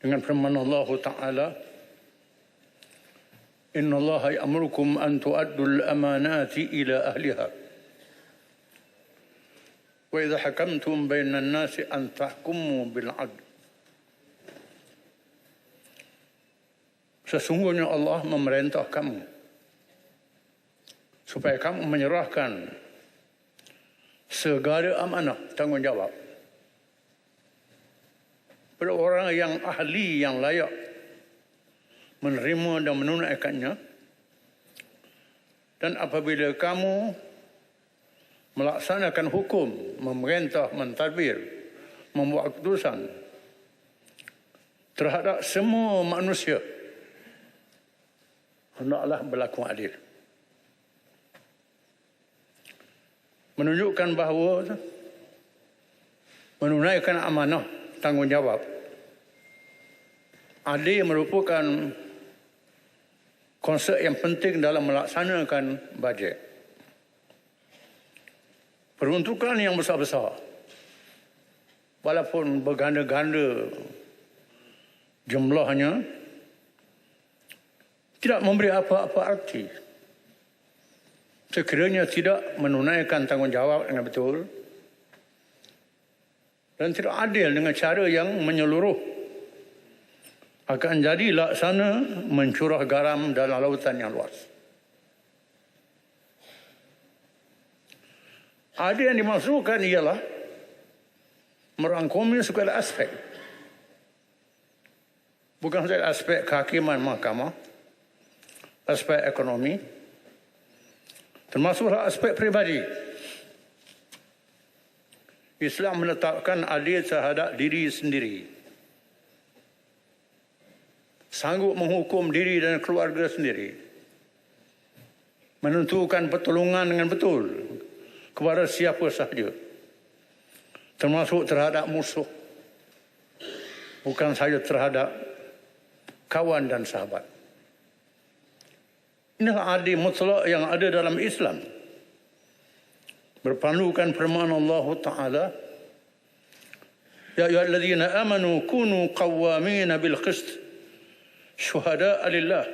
dengan firman Allah Ta'ala, Inna Allah ya'murukum an tu'addul amanati ila ahliha wa idha hakamtum bainan nasi an tahkumu bil 'adl. Sesungguhnya Allah memerintah kamu supaya kamu menyerahkan segala amanah, tanggungjawab pada orang yang ahli, yang layak menerima dan menunaikannya. Dan apabila kamu melaksanakan hukum, memerintah, mentadbir, membuat keputusan terhadap semua manusia, hendaklah berlaku adil. Menunjukkan bahawa menunaikan amanah, tanggungjawab, adil merupakan konsep yang penting dalam melaksanakan bajet. Peruntukan yang besar-besar, walaupun berganda-ganda jumlahnya, tidak memberi apa-apa arti sekiranya tidak menunaikan tanggungjawab dengan betul dan tidak adil dengan cara yang menyeluruh, akan jadi laksana mencurah garam dalam lautan yang luas. Adil yang dimaksudkan ialah merangkumi segala aspek, bukan saja aspek kehakiman mahkamah, aspek ekonomi, termasuklah aspek pribadi. Islam menetapkan adil terhadap diri sendiri, sanggup menghukum diri dan keluarga sendiri, menentukan pertolongan dengan betul kepada siapa sahaja, termasuk terhadap musuh, bukan sahaja terhadap kawan dan sahabat. Inilah adil mutlak yang ada dalam Islam, berpandukan firman Allah Ta'ala, Ya ayyuhalladzina amanu kunu qawwamina bil qist syuhada'a lillah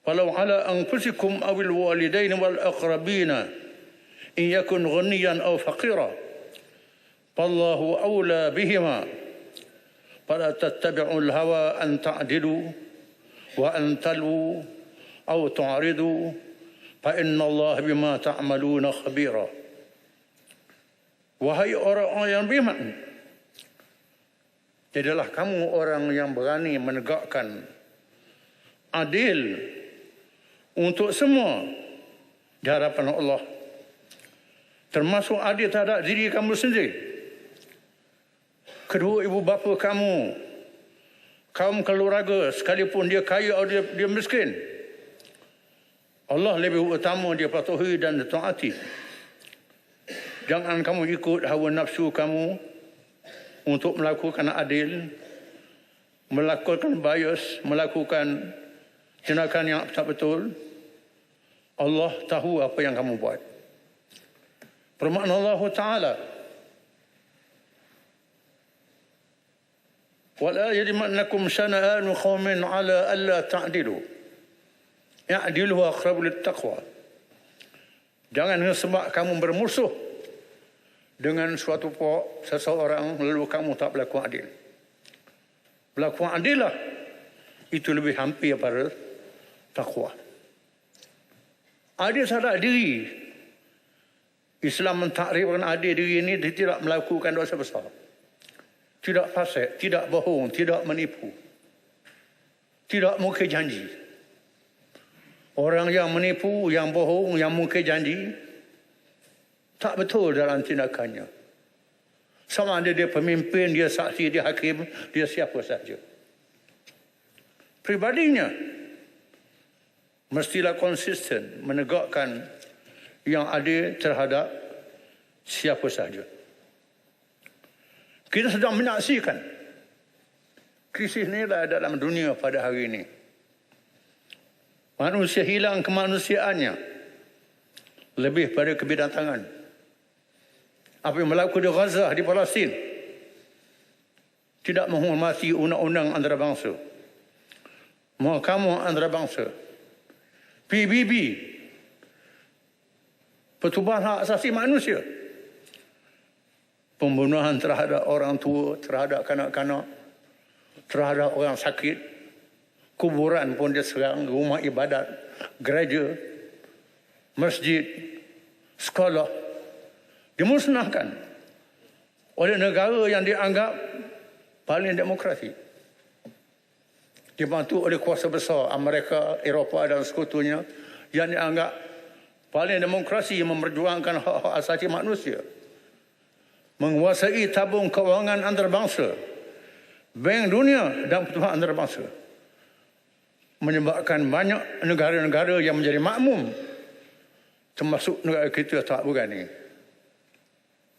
walau ala anfusikum awil walidain wal aqrabina in yakun ghaniyan aw faqira fallahu awla bihima fala tattabi'ul hawa an ta'dilu wa an talu aw tu'ridu fa innallaha bima ta'maluna khabira. Wahai orang-orang yang beriman, jadilah kamu orang yang berani menegakkan adil untuk semua di hadapan Allah, termasuk adil terhadap diri kamu sendiri, kedua ibu bapa kamu, kaum keluarga, sekalipun dia kaya atau dia miskin. Allah lebih utama dia patuhi dan ditaati. Jangan kamu ikut hawa nafsu kamu untuk melakukan adil, melakukan bias, melakukan tindakan yang tak betul. Allah tahu apa yang kamu buat. Firman Allah Ta'ala, وَلَا يَجْرِمَنَّكُمْ شَنَآنُ قَوْمٍ عَلَىٰ أَلَّا تَعْدِلُوا ya'dilu aqrabu lit-taqwa. Jangan sebab kamu bermusuh dengan suatu seseorang lalu kamu tak berlaku adil. Berlaku adil lah, itu lebih hampir pada takwa. Adil terhadap diri, Islam mentakrifkan adil diri ini, dia tidak melakukan dosa besar, tidak fasik, tidak bohong, tidak menipu, tidak mungkir janji. Orang yang menipu, yang bohong, yang mungkir janji, tak betul dalam tindakannya. Sama ada dia pemimpin, dia saksi, dia hakim, dia siapa saja. Pribadinya mestilah konsisten menegakkan yang adil terhadap siapa saja. Kita sedang menyaksikan krisis inilah dalam dunia pada hari ini. Manusia hilang kemanusiaannya lebih pada kebidatangan. Apa yang berlaku di Gaza, di Palestin, tidak menghormati undang-undang antarabangsa, Mahkamah Antarabangsa, PBB, Pertubuhan Hak Asasi Manusia, pembunuhan terhadap orang tua, terhadap kanak-kanak, terhadap orang sakit, kuburan pun dia serang, rumah ibadat, gereja, masjid, sekolah, dimusnahkan oleh negara yang dianggap paling demokrasi. Dibantu oleh kuasa besar Amerika, Eropah dan sekutunya yang dianggap paling demokrasi, memperjuangkan hak-hak asasi manusia. Menguasai tabung kewangan antarabangsa, Bank Dunia dan Pertubuhan Antarabangsa. Menyebabkan banyak negara-negara yang menjadi makmum, termasuk negara kita, tak berani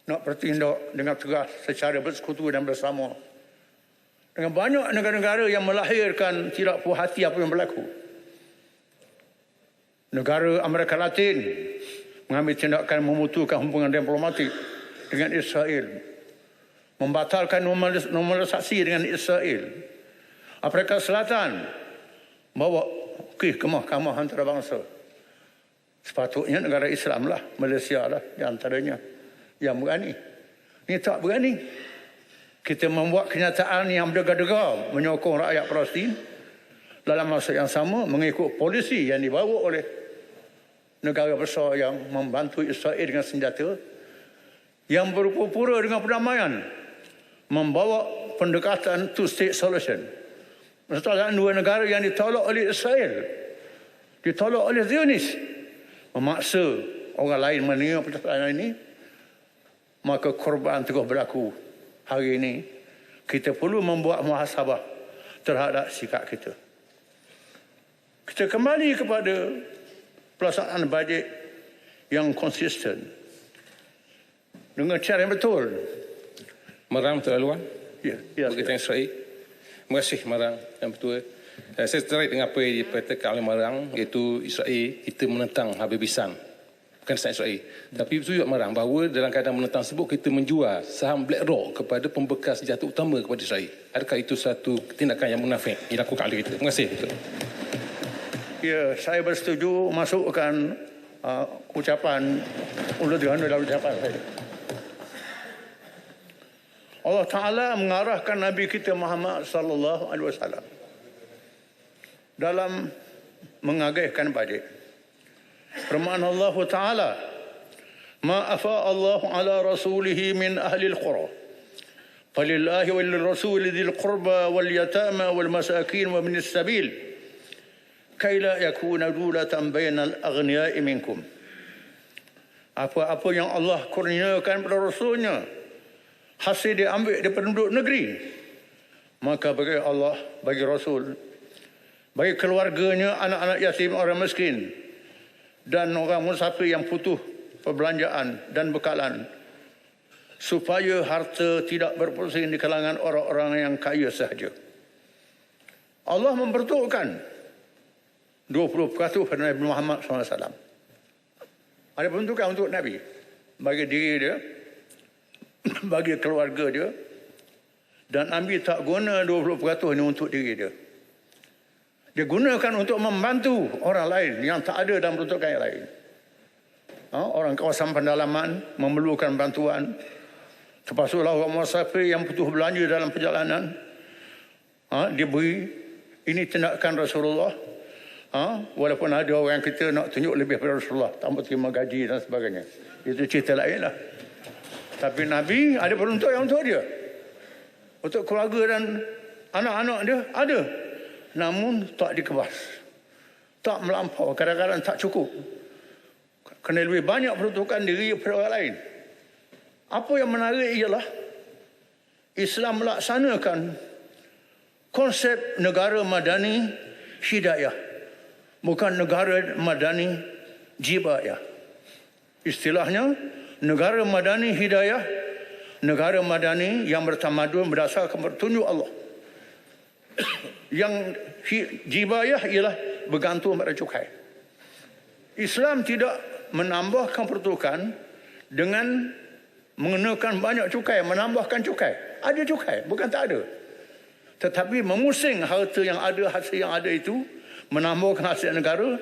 nak bertindak dengan tegas secara bersekutu dan bersama dengan banyak negara-negara yang melahirkan tidak puas hati apa yang berlaku. Negara Amerika Latin mengambil tindakan memutuskan hubungan diplomatik dengan Israel, membatalkan normalisasi dengan Israel. Afrika Selatan bawa ke Mahkamah Antarabangsa. Sepatutnya negara Islam lah, Malaysia lah di antaranya yang berani. Ini tak berani. Kita membuat kenyataan yang berdegar-degar menyokong rakyat Palestin, dalam masa yang sama mengikut polisi yang dibawa oleh negara besar yang membantu Israel dengan senjata, yang berpura-pura dengan perdamaian, membawa pendekatan two-state solution. Masalah dua negara yang ditolak oleh Israel, ditolak oleh Zionis, memaksa orang lain menerima percakapan ini, maka korban terus berlaku. Hari ini kita perlu membuat muhasabah terhadap sikap kita. Kita kembali kepada pelaksanaan bajet yang konsisten dengan cara yang betul. Marang terlaluan. Ya, Berkaitan Israel. Terima kasih Marang yang betul. Saya tertarik dengan apa yang diperkatakan oleh Marang, iaitu Israel kita menentang habis-habisan. Bukan Israel. Tapi betul juga Marang bahawa dalam keadaan menentang tersebut kita menjual saham BlackRock kepada pembekas senjata utama kepada Israel. Adakah itu satu tindakan yang munafik dilakukan oleh kita? Terima kasih. Ya, saya bersetuju masukkan ucapan Ulu Ganda dalam ucapan saya. Allah Ta'ala mengarahkan Nabi kita Muhammad sallallahu alaihi wasallam dalam mengagihkan bajet. Firman Allah Ta'ala, "Ma afa Allah ala rasulihi min ahli al-qura, falillahi wal rasuli dzil qurba wal yatama wal masakin wa min as-sabil, kay la yakuna dulatan bainal aghniya'i minkum." Apa-apa yang Allah kurniakan pada Rasulnya, hasil diambil dari penduduk negeri, maka bagi Allah, bagi Rasul, bagi keluarganya, anak-anak yatim, orang miskin, dan orang musafir yang butuh perbelanjaan dan bekalan, supaya harta tidak berpusing di kalangan orang-orang yang kaya sahaja. Allah memperuntukkan 20% pada Nabi Muhammad SAW. Ada peruntukan untuk Nabi, bagi diri dia, bagi keluarga dia, dan Nabi tak guna 20% ini untuk diri dia. Dia gunakan untuk membantu orang lain yang tak ada dalam peruntukan yang lain. Orang kawasan pendalaman memerlukan bantuan. Terpaksulah orang musafir yang butuh belanja dalam perjalanan. Dia beri. Ini tindakan Rasulullah. Walaupun ada orang kita nak tunjuk lebih pada Rasulullah, tanpa terima gaji dan sebagainya. Itu cerita lain lah. Tapi Nabi ada peruntukan untuk dia. Untuk keluarga dan anak-anak dia ada. Namun tak dikebas. Tak melampau. Kadang-kadang tak cukup. Kena lebih banyak peruntukan diri daripada orang lain. Apa yang menarik ialah Islam melaksanakan konsep negara madani hidayah. Bukan negara madani jibayah. Istilahnya, negara madani hidayah, negara madani yang bertamadun berdasarkan petunjuk Allah. Yang jibayah ialah bergantung pada cukai. Islam tidak menambahkan peruntukan dengan mengenakan banyak cukai, menambahkan cukai. Ada cukai, bukan tak ada. Tetapi memusing harta yang ada, hasil yang ada itu, menambahkan hasil negara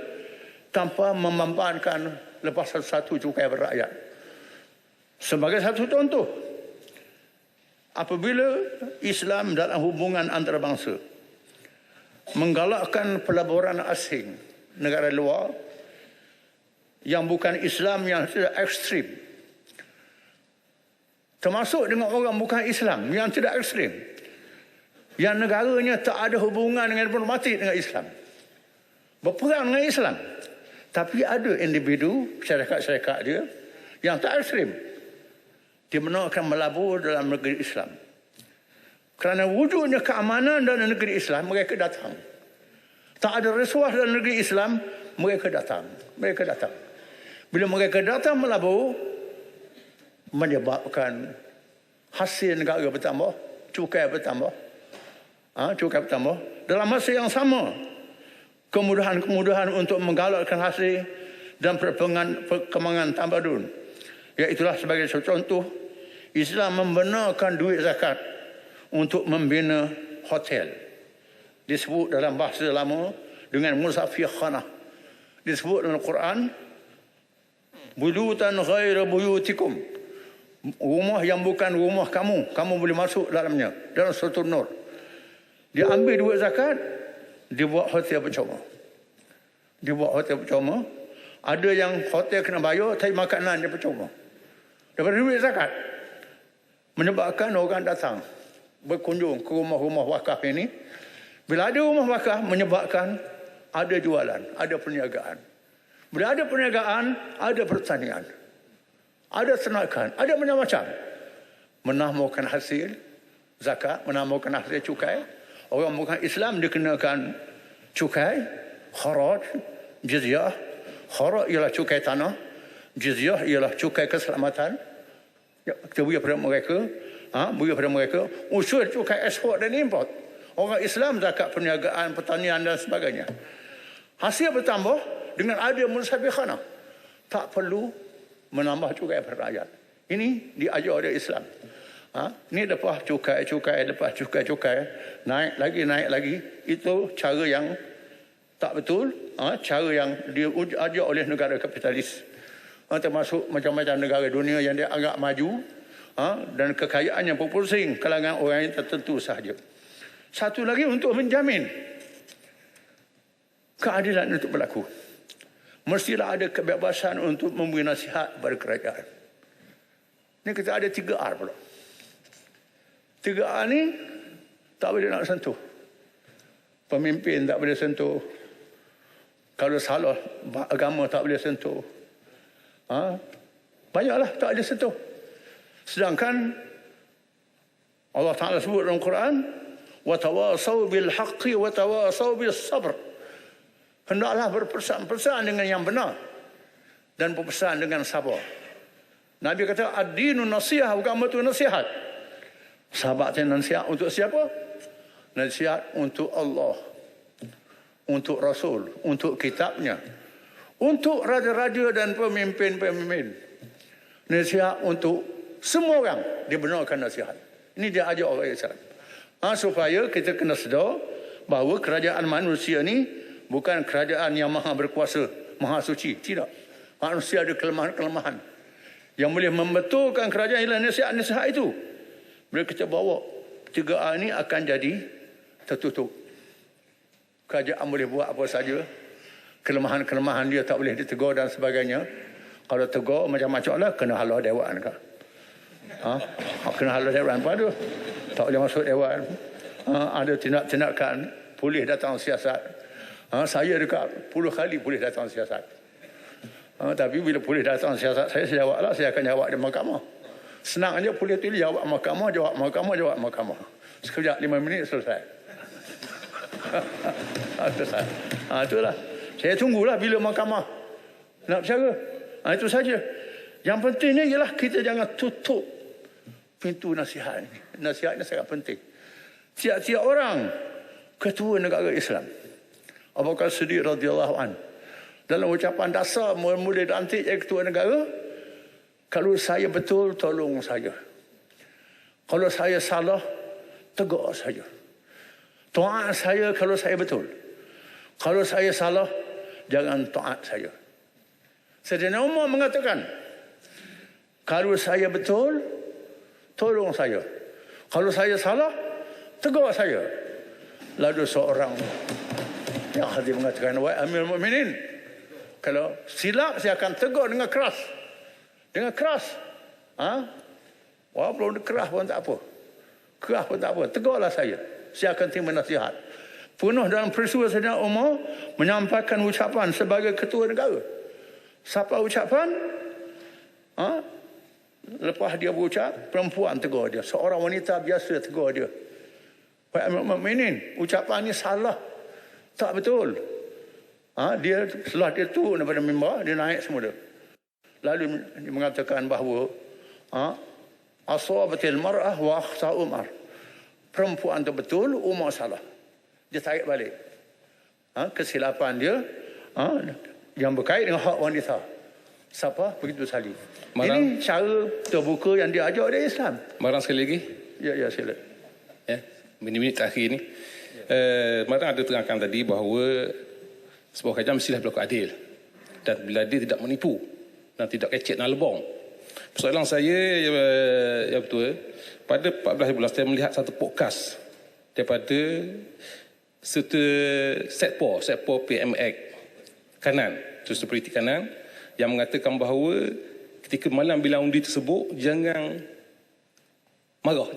tanpa membebankan lepas satu-satu cukai berakyat. Sebagai satu contoh, apabila Islam dalam hubungan antarabangsa menggalakkan pelaburan asing negara luar yang bukan Islam, yang tidak ekstrim, termasuk dengan orang bukan Islam yang tidak ekstrim, yang negaranya tak ada hubungan dengan diplomatik dengan Islam, berperang dengan Islam, tapi ada individu syarikat-syarikat dia yang tak ekstrim, dia menolakkan melabur dalam negeri Islam. Kerana wujudnya keamanan dalam negeri Islam, mereka datang. Tak ada rasuah dalam negeri Islam, mereka datang. Mereka datang. Bila mereka datang melabur, menyebabkan hasil negara bertambah, cukai bertambah. Cukai bertambah. Dalam masa yang sama, kemudahan-kemudahan untuk menggalakkan hasil dan perkembangan tamadun. Iaitulah sebagai contoh, Islam membenarkan duit zakat untuk membina hotel. Disebut dalam bahasa lama dengan musafir khanah. Disebut dalam Quran, buyutan ghaira buyutikum. Rumah yang bukan rumah kamu, kamu boleh masuk dalamnya. Dalam surah Nur. Dia ambil duit zakat, dia buat hotel percuma. Dia buat hotel percuma. Ada yang hotel kena bayar, tapi makanan dia percuma. Daripada duit zakat. Menyebabkan orang datang berkunjung ke rumah-rumah wakaf ini. Bila ada rumah wakaf, menyebabkan ada jualan, ada perniagaan. Bila ada perniagaan, ada pertanian, ada ternakan, ada macam-macam. Menambahkan hasil zakat, menambahkan hasil cukai. Orang bukan Islam dikenakan cukai, kharaj, jizyah. Kharaj ialah cukai tanah, jizyah ialah cukai keselamatan. Kita beri pada mereka, beri pada mereka usul cukai ekspor dan import. Orang Islam zakat perniagaan, pertanian dan sebagainya. Hasil bertambah dengan ada musabikhanah. Tak perlu menambah cukai per rakyat. Ini diajar oleh Islam. Ini lepas cukai, lepas cukai, naik lagi. Itu cara yang tak betul. Cara yang diajar oleh negara kapitalis. Termasuk macam-macam negara dunia yang dia agak maju. Dan kekayaannya berpusing kalangan orang yang tertentu sahaja. Satu lagi untuk menjamin keadilan untuk berlaku. Mestilah ada kebebasan untuk memberi nasihat kepada kerajaan. Ini kita ada 3R pula. 3R ni tak boleh nak sentuh. Pemimpin tak boleh sentuh. Kalau salah agama tak boleh sentuh. Banyaklah tak boleh sentuh. Sedangkan Allah Ta'ala sebut dalam Quran, وَتَوَاصَوْا بِالْحَقِّ وَتَوَاصَوْا بِالصَّبْرِ. Hendaklah berpesan-pesan dengan yang benar dan berpesan dengan sabar. Nabi kata, ad-dinu nasihah, agama itu nasihat. Sahabatnya nasihat untuk siapa? Nasihat untuk Allah, untuk Rasul, untuk kitabnya, untuk raja-raja dan pemimpin-pemimpin. Nasihat untuk semua orang, dibenarkan nasihat. Ini dia ajar orang Islam. Supaya kita kena sedar bahawa kerajaan manusia ni bukan kerajaan yang maha berkuasa, maha suci. Tidak. Manusia ada kelemahan-kelemahan. Yang boleh membetulkan kerajaan ialah nasihat-nasihat itu. Bila kita bawa 3R ni akan jadi tertutup. Kerajaan boleh buat apa saja. Kelemahan-kelemahan dia tak boleh ditegur dan sebagainya. Kalau tegur macam-macam lah, kena halau dewan kah? Kena halau dewan apa tu? Tak boleh masuk dewan. Ada tindak-tindakan, polis datang siasat. Saya dekat 10 kali polis datang siasat. Tapi bila polis datang siasat saya jawablah, saya akan jawab di mahkamah. Senang aja polis tu jawab mahkamah. Sekejap 5 minit selesai. Selesai. Itulah. Saya tunggulah bila mahkamah nak bercara. Itu saja. Yang pentingnya ialah kita jangan tutup pintu nasihat ini. Nasihat ini sangat penting. Tiap-tiap orang ketua negara Islam, Abu Bakar Siddiq radhiyallahu anhu, dalam ucapan dasar mula dilantik jadi ketua negara, kalau saya betul tolong saya, kalau saya salah tegur saya, Taat saya kalau saya betul. Kalau saya salah, jangan taat saya. Sayyidina Umar mengatakan, kalau saya betul, tolong saya. Kalau saya salah, tegur saya. Lalu seorang yang hadir mengatakan, wahai Amirul Mukminin, kalau silap saya akan tegur dengan keras. Dengan keras. Walaupun keras pun tak apa. Keras pun tak apa. Tegurlah saya. Saya akan terima nasihat. Penuh dalam peristiwa Sayyidina Umar menyampaikan ucapan sebagai ketua negara. Siapa ucapan? Lepas dia berucap, perempuan tegur dia. Seorang wanita biasa tegur dia. Wahai Amirul Mukminin, ucapan ini salah. Tak betul. Dia setelah dia turun daripada mimbar, dia naik semula. Lalu dia mengatakan bahawa asabatil mar'ah wa akhta Umar. Perempuan itu betul, Umar salah. Dia tarik balik. Kesilapan dia yang berkait dengan hak wanita. Siapa? Begitu sekali. Ini cara terbuka yang diajar oleh Islam. Marang sekali lagi. Ya, sila. Ya, minit-minit terakhir ni. Marang ada terangkan tadi bahawa sebuah kerajaan mestilah berlaku adil. Dan bila dia tidak menipu dan tidak kecek dan lebong. Persoalan saya, ya betul, pada 14 bulan saya melihat satu podcast daripada Setpo PMX kanan, Sosial Politik kanan, yang mengatakan bahawa ketika malam bilang undi tersebut, jangan marah,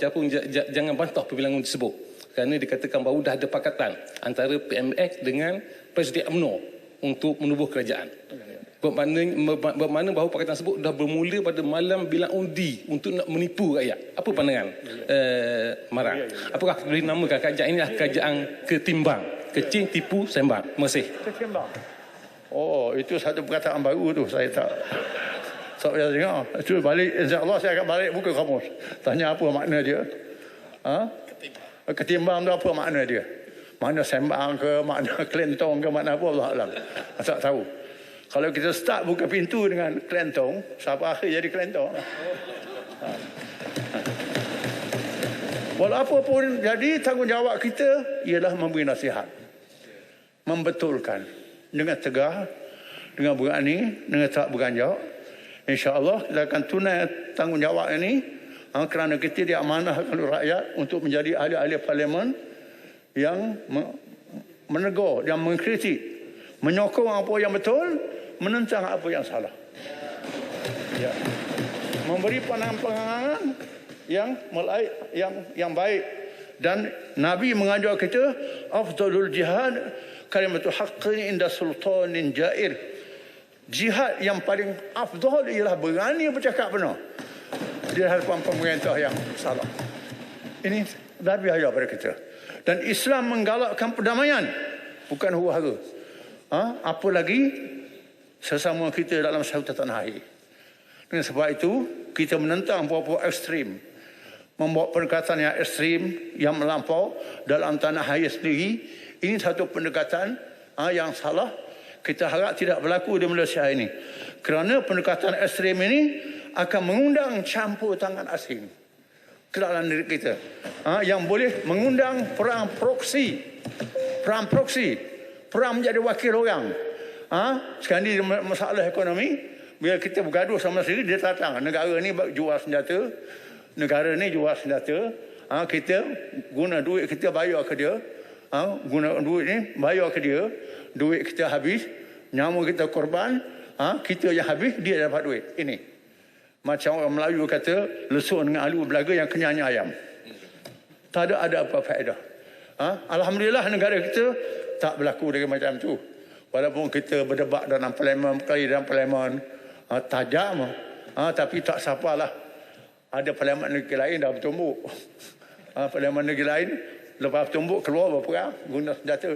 jangan bantah perbilangan undi tersebut. Kerana dikatakan bahawa dah ada pakatan antara PMX dengan Presiden UMNO untuk menubuh kerajaan. Bermakna bahawa pakatan tersebut dah bermula pada malam bilang undi untuk nak menipu rakyat. Apa pandangan Marang? Apakah boleh namakan kerajaan ini kerajaan ketimbang? Kecing, tipu, sembang. Terima kasih. Ketimbang. Oh, itu satu perkataan baru tu. Saya tak payah dengar. Itu balik, insyaAllah saya akan balik buka kamus. Tanya apa makna dia. Ketimbang tu apa makna dia. Makna sembang ke, makna kelentong ke, makna apa, Allah Alam. Tak tahu. Kalau kita start buka pintu dengan kelentong, siapa akhir jadi kelentong. Walaupun jadi, tanggungjawab kita ialah memberi nasihat. Membetulkan. Dengan tegar, dengan berani, dengan tak beranjak. InsyaAllah kita akan tunai tanggungjawab ini kerana kita diamanahkan oleh rakyat untuk menjadi ahli-ahli parlimen yang menegur dan mengkritik, menyokong apa yang betul, menentang apa yang salah. Ya. Memberi pandangan-pandangan yang baik. Dan Nabi mengajar kita, afdalul jihad kalimatul haqqin inda sultanin jair. Jihad yang paling afdal ialah berani bercakap benar di hadapan pemerintah yang salah. Ini Nabi ajar pada kita. Dan Islam menggalakkan perdamaian, bukan huru-hara. Apa lagi sesama kita dalam satu tanah air. Dengan sebab itu, kita menentang puak-puak ekstrim. Membuat pendekatan yang ekstrim, yang melampau dalam tanah air sendiri. Ini satu pendekatan yang salah. Kita harap tidak berlaku di Malaysia ini. Kerana pendekatan ekstrim ini akan mengundang campur tangan asing ke dalam diri kita. Yang boleh mengundang perang proksi. Perang menjadi wakil orang. Sekarang ni masalah ekonomi, bila kita bergaduh sama sendiri, dia datang. Negara ni jual senjata, negara ni jual senjata. Kita guna duit kita bayar ke dia. Guna duit ni bayar ke dia. Duit kita habis, nyawa kita korban. Kita yang habis, dia dapat duit. Ini macam orang Melayu kata, lesuk dengan alu belaga yang kenyang ayam. Tak ada apa faedah. Alhamdulillah negara kita tak berlaku dengan macam tu. Walaupun kita berdebat dalam parlimen, tajam, tapi tak sapalah. Ada parlimen negeri lain dah bertumbuk. Parlimen negeri lain lepas bertumbuk keluar berperang guna senjata.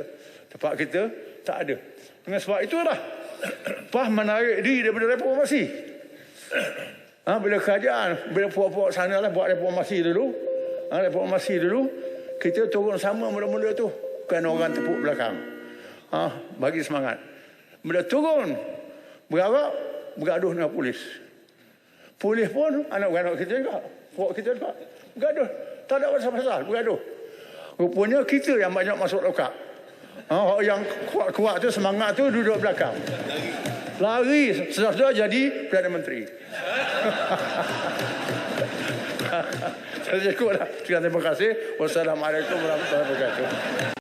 Tempat kita tak ada. Dengan sebab itulah PAS menarik diri daripada reformasi. Bila kerajaan, bila puak-puak sana lah buat reformasi dulu. Reformasi dulu, kita turun sama mula-mula tu. Bukan orang tepuk belakang. Bagi semangat. Bila turun, bergaduh dengan polis. Polis pun anak-anak kita juga. Puak kita juga. Bergaduh. Tak ada pasal-pasal, bergaduh. Rupanya kita yang banyak masuk lokap. Yang kuat-kuat tu, semangat tu duduk belakang. Lari, sudah jadi Perdana Menteri. Saya cukup dah. Terima kasih. Wassalamualaikum warahmatullahi wabarakatuh.